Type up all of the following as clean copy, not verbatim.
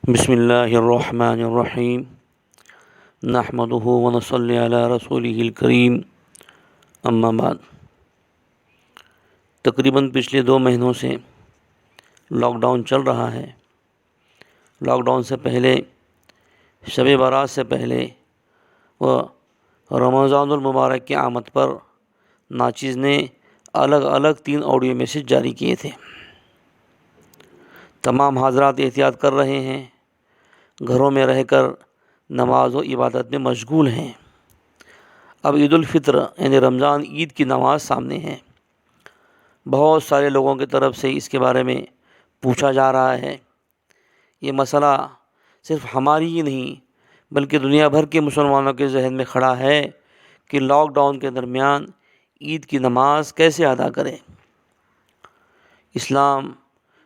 بسم اللہ الرحمن الرحیم نحمدہ ونصلی علی رسولہ الکریم اما بعد۔ تقریباً پچھلے 2 مہینوں سے لاک ڈاؤن چل رہا ہے۔ لاک ڈاؤن سے پہلے، شب برات سے پہلے و رمضان المبارک کی آمد پر ناچیز نے الگ الگ 3 آڈیو میسیج جاری کیے تھے۔ تمام حضرات احتیاط کر رہے ہیں، گھروں میں رہ کر نماز و عبادت میں مشغول ہیں۔ اب عید الفطر یعنی رمضان عید کی نماز سامنے ہے۔ بہت سارے لوگوں کی طرف سے اس کے بارے میں پوچھا جا رہا ہے۔ یہ مسئلہ صرف ہماری ہی نہیں بلکہ دنیا بھر کے مسلمانوں کے ذہن میں کھڑا ہے کہ لاک ڈاؤن کے درمیان عید کی نماز کیسے ادا کریں۔ اسلام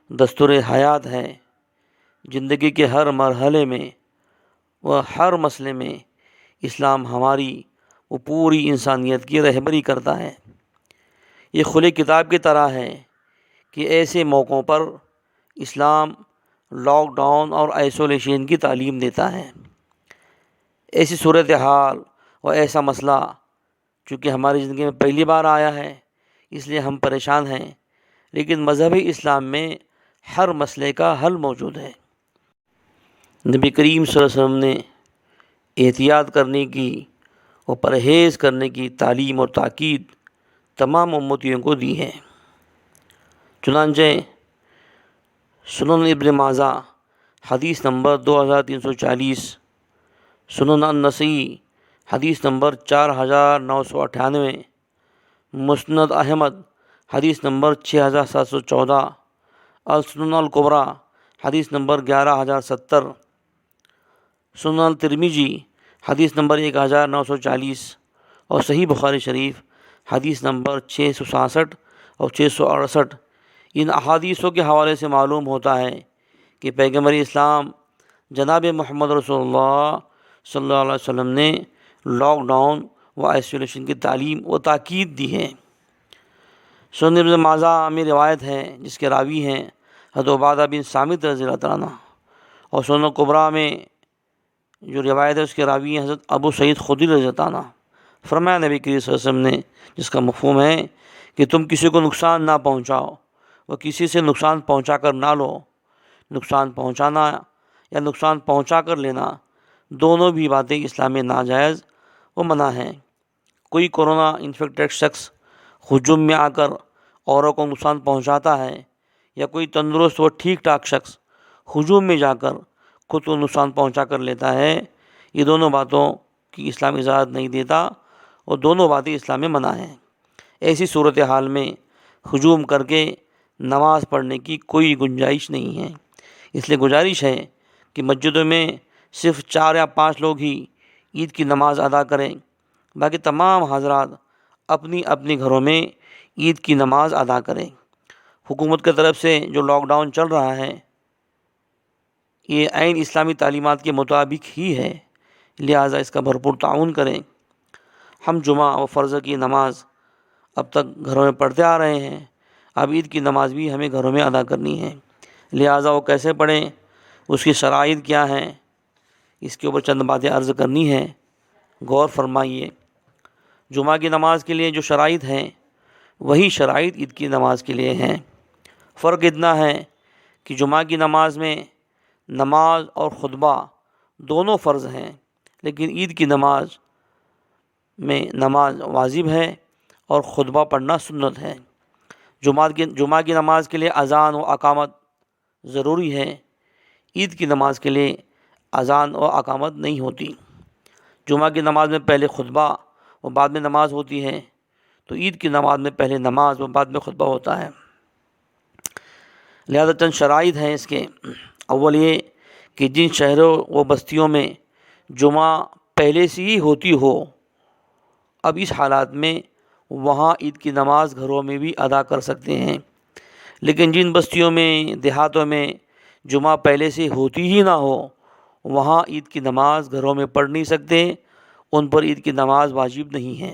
دستور حیات ہے۔ زندگی کے ہر مرحلے میں و ہر مسئلے میں اسلام ہماری وہ پوری انسانیت کی رہبری کرتا ہے۔ یہ کھلی کتاب کی طرح ہے کہ ایسے موقعوں پر اسلام لاک ڈاؤن اور آئسولیشن کی تعلیم دیتا ہے۔ ایسی صورتحال و ایسا مسئلہ چونکہ ہماری زندگی میں پہلی بار آیا ہے، اس لیے ہم پریشان ہیں، لیکن مذہب اسلام میں ہر مسئلے کا حل موجود ہے۔ نبی کریم صلی اللہ علیہ وسلم نے احتیاط کرنے کی اور پرہیز کرنے کی تعلیم اور تاکید تمام امتیوں کو دی ہے۔ چنانچہ سنن ابن ماجہ حدیث نمبر 2340، سنن النسائی حدیث نمبر 4998، مسند احمد حدیث نمبر 6714، السنن الکبریٰ حدیث نمبر 11070، سنن ترمذی حدیث نمبر 1940 اور صحیح بخاری شریف حدیث نمبر 667 اور 668۔ ان احادیثوں کے حوالے سے معلوم ہوتا ہے کہ پیغمبر اسلام جناب محمد رسول اللہ صلی اللہ علیہ وسلم نے لاک ڈاؤن و آئسولیشن کی تعلیم و تاکید دی ہے۔ سنن ابن ماجہ میں روایت ہے جس کے راوی ہیں حضرت عبادہ بن صامت رضی اللہ تعالیٰ عنہ، اور سنن کبریٰ میں جو روایت ہے اس کے راوی ہیں حضرت ابو سعید خدری رضی اللہ عنہ۔ فرمایا نبی کریم صلی اللہ علیہ وسلم نے، جس کا مفہوم ہے کہ تم کسی کو نقصان نہ پہنچاؤ وہ کسی سے نقصان پہنچا کر نہ لو۔ نقصان پہنچانا یا نقصان پہنچا کر لینا دونوں بھی باتیں اسلام میں ناجائز و منع ہیں۔ کوئی کورونا انفیکٹڈ شخص ہجوم میں آ کر اوروں کو نقصان پہنچاتا ہے، یا کوئی تندرست و ٹھیک ٹھاک شخص ہجوم میں جا کر خود کو نقصان پہنچا کر لیتا ہے، یہ دونوں باتوں کی اسلام اجازت نہیں دیتا اور دونوں باتیں اسلام میں منع ہیں۔ ایسی صورتحال میں ہجوم کر کے نماز پڑھنے کی کوئی گنجائش نہیں ہے۔ اس لیے گزارش ہے کہ مسجدوں میں صرف 4 یا 5 لوگ ہی عید کی نماز ادا کریں، باقی تمام حضرات اپنی اپنی گھروں میں عید کی نماز ادا کریں۔ حکومت کی طرف سے جو لاک ڈاؤن چل رہا ہے یہ عین اسلامی تعلیمات کے مطابق ہی ہے، لہٰذا اس کا بھرپور تعاون کریں۔ ہم جمعہ و فرض کی نماز اب تک گھروں میں پڑھتے آ رہے ہیں، اب عید کی نماز بھی ہمیں گھروں میں ادا کرنی ہے، لہٰذا وہ کیسے پڑھیں، اس کی شرائط کیا ہیں، اس کے اوپر چند باتیں عرض کرنی ہیں، غور فرمائیے۔ جمعہ کی نماز کے لیے جو شرائط ہیں وہی شرائط عید کی نماز کے لیے ہیں۔ فرق اتنا ہے کہ جمعہ کی نماز میں نماز اور خطبہ دونوں فرض ہیں، لیکن عید کی نماز میں نماز واجب ہے اور خطبہ پڑھنا سنت ہے۔ جمعہ کی نماز کے لیے اذان و اقامت ضروری ہے، عید کی نماز کے لیے اذان و اقامت نہیں ہوتی۔ جمعہ کی نماز میں پہلے خطبہ و بعد میں نماز ہوتی ہے، تو عید کی نماز میں پہلے نماز و بعد میں خطبہ ہوتا ہے۔ لہذا چند شرائط ہیں اس کے۔ اول یہ کہ جن شہروں و بستیوں میں جمعہ پہلے سے ہی ہوتی ہو، اب اس حالات میں وہاں عید کی نماز گھروں میں بھی ادا کر سکتے ہیں، لیکن جن بستیوں میں دیہاتوں میں جمعہ پہلے سے ہوتی ہی نہ ہو وہاں عید کی نماز گھروں میں پڑھ نہیں سکتے، ان پر عید کی نماز واجب نہیں ہے۔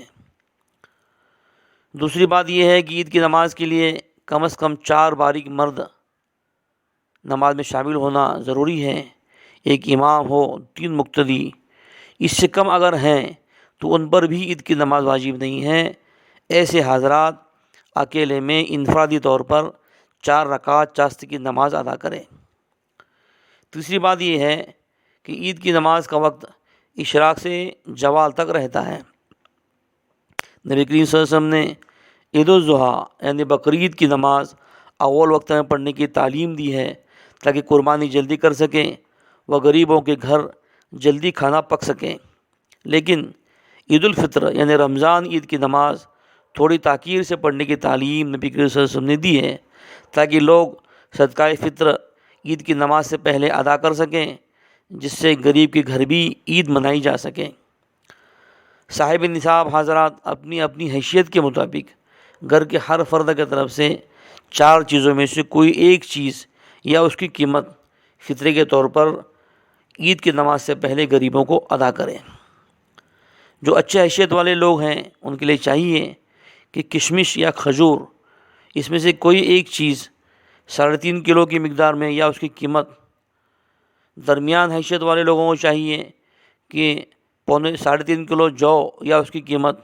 دوسری بات یہ ہے کہ عید کی نماز کے لیے کم از کم 4 بالغ مرد نماز میں شامل ہونا ضروری ہے۔ ایک امام ہو، 3 مقتدی، اس سے کم اگر ہیں تو ان پر بھی عید کی نماز واجب نہیں ہے۔ ایسے حضرات اکیلے میں انفرادی طور پر 4 رکعت چاشت کی نماز ادا کریں۔ تیسری بات یہ ہے کہ عید کی نماز کا وقت اشراق سے زوال تک رہتا ہے۔ نبی کریم صلی اللہ علیہ وسلم نے عید الاضحیٰ یعنی بقرعید کی نماز اول وقت میں پڑھنے کی تعلیم دی ہے تاکہ قربانی جلدی کر سکیں و غریبوں کے گھر جلدی کھانا پک سکیں۔ لیکن عید الفطر یعنی رمضان عید کی نماز تھوڑی تاخیر سے پڑھنے کی تعلیم نبی کریم صلی اللہ علیہ وسلم نے دی ہے تاکہ لوگ صدقہ فطر عید کی نماز سے پہلے ادا کر سکیں، جس سے غریب کے گھر بھی عید منائی جا سکے۔ صاحب نصاب حضرات اپنی اپنی حیثیت کے مطابق گھر کے ہر فرد کی طرف سے 4 چیزوں میں سے کوئی ایک چیز یا اس کی قیمت فطرے کے طور پر عید کی نماز سے پہلے غریبوں کو ادا کریں۔ جو اچھے حیثیت والے لوگ ہیں ان کے لیے چاہیے کہ کشمش یا کھجور اس میں سے کوئی ایک چیز 3.5 کلو کی مقدار میں یا اس کی قیمت، درمیان حیثیت والے لوگوں کو چاہیے کہ 3.5 کلو جو یا اس کی قیمت،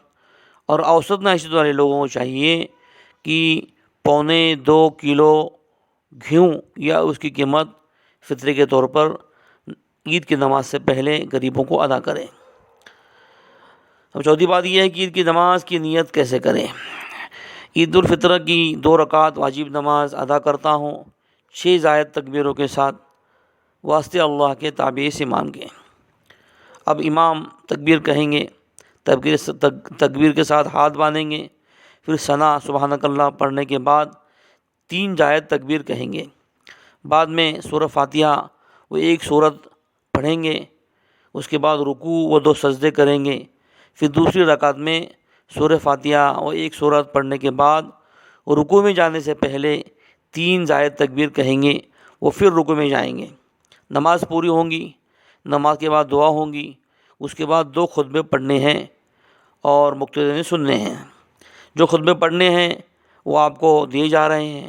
اور اوسط حیثیت والے لوگوں کو چاہیے کہ 2.25 کلو گھیوں یا اس کی قیمت فطرے کے طور پر عید کی نماز سے پہلے غریبوں کو ادا کریں۔ اب چوتھی بات یہ ہے کہ عید کی نماز کی نیت کیسے کریں۔ عید الفطر کی 2 رکعت واجب نماز ادا کرتا ہوں 6 زائد تکبیروں کے ساتھ واسطے اللہ کے تابع سے مانگیں۔ اب امام تکبیر کہیں گے، تکبیر کے ساتھ ہاتھ باندھیں گے، پھر ثنا سبحانک اللہ پڑھنے کے بعد 3 زائد تکبیر کہیں گے۔ بعد میں سورہ فاتحہ وہ 1 سورت پڑھیں گے، اس کے بعد رکوع و 2 سجدے کریں گے، پھر دوسری رکعت میں سورہ فاتحہ و 1 سورت پڑھنے کے بعد رکوع میں جانے سے پہلے 3 زائد تکبیر کہیں گے، وہ پھر رکوع میں جائیں گے۔ نماز پوری ہوں گی، نماز کے بعد دعا ہوں گی، اس کے بعد 2 خطبے پڑھنے ہیں اور مقتدی نے سننے ہیں۔ جو خطبے پڑھنے ہیں وہ آپ کو دیے جا رہے ہیں،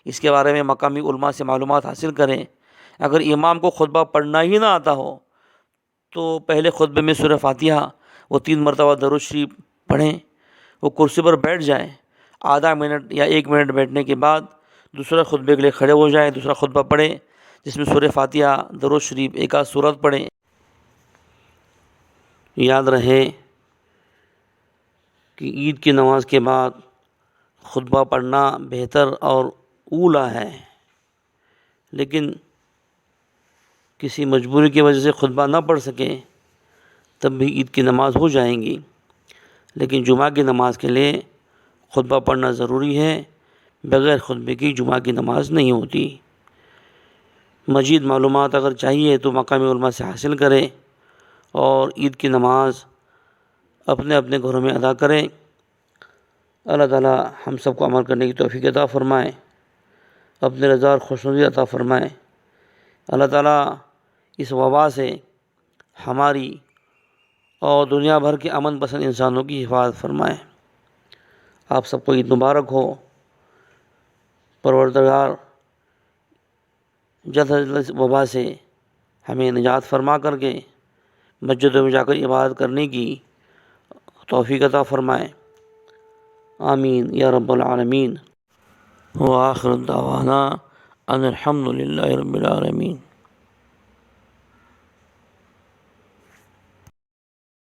اس کے بارے میں مقامی علماء سے معلومات حاصل کریں۔ اگر امام کو خطبہ پڑھنا ہی نہ آتا ہو تو پہلے خطبے میں سورہ فاتحہ وہ 3 مرتبہ درود شریف پڑھیں، وہ کرسی پر بیٹھ جائیں، آدھا منٹ یا 1 منٹ بیٹھنے کے بعد دوسرے خطبے کے لیے کھڑے ہو جائیں، دوسرا خطبہ پڑھیں جس میں سورہ فاتحہ درود شریف 1 آدھ سورت پڑھیں۔ یاد رہے کہ عید کی نماز کے بعد خطبہ پڑھنا بہتر اور اولیٰ ہے، لیکن کسی مجبوری کی وجہ سے خطبہ نہ پڑھ سکیں تب بھی عید کی نماز ہو جائیں گی، لیکن جمعہ کی نماز کے لیے خطبہ پڑھنا ضروری ہے، بغیر خطبے کی جمعہ کی نماز نہیں ہوتی۔ مزید معلومات اگر چاہیے تو مقامی علماء سے حاصل کریں اور عید کی نماز اپنے اپنے گھروں میں ادا کریں۔ اللہ تعالی ہم سب کو عمل کرنے کی توفیق عطا فرمائے، اپنے رضا اور خوشنودی عطا فرمائے۔ اللہ تعالی اس وبا سے ہماری اور دنیا بھر کے امن پسند انسانوں کی حفاظت فرمائے۔ آپ سب کو عید مبارک ہو۔ پروردگار جلد از جلد اس وبا سے ہمیں نجات فرما کر کے مسجدوں میں جا کر عبادت کرنے کی توفیق عطا فرمائے، آمین یا رب العالمین۔ وآخر دعوانا ان الحمد للہ رب العالمین۔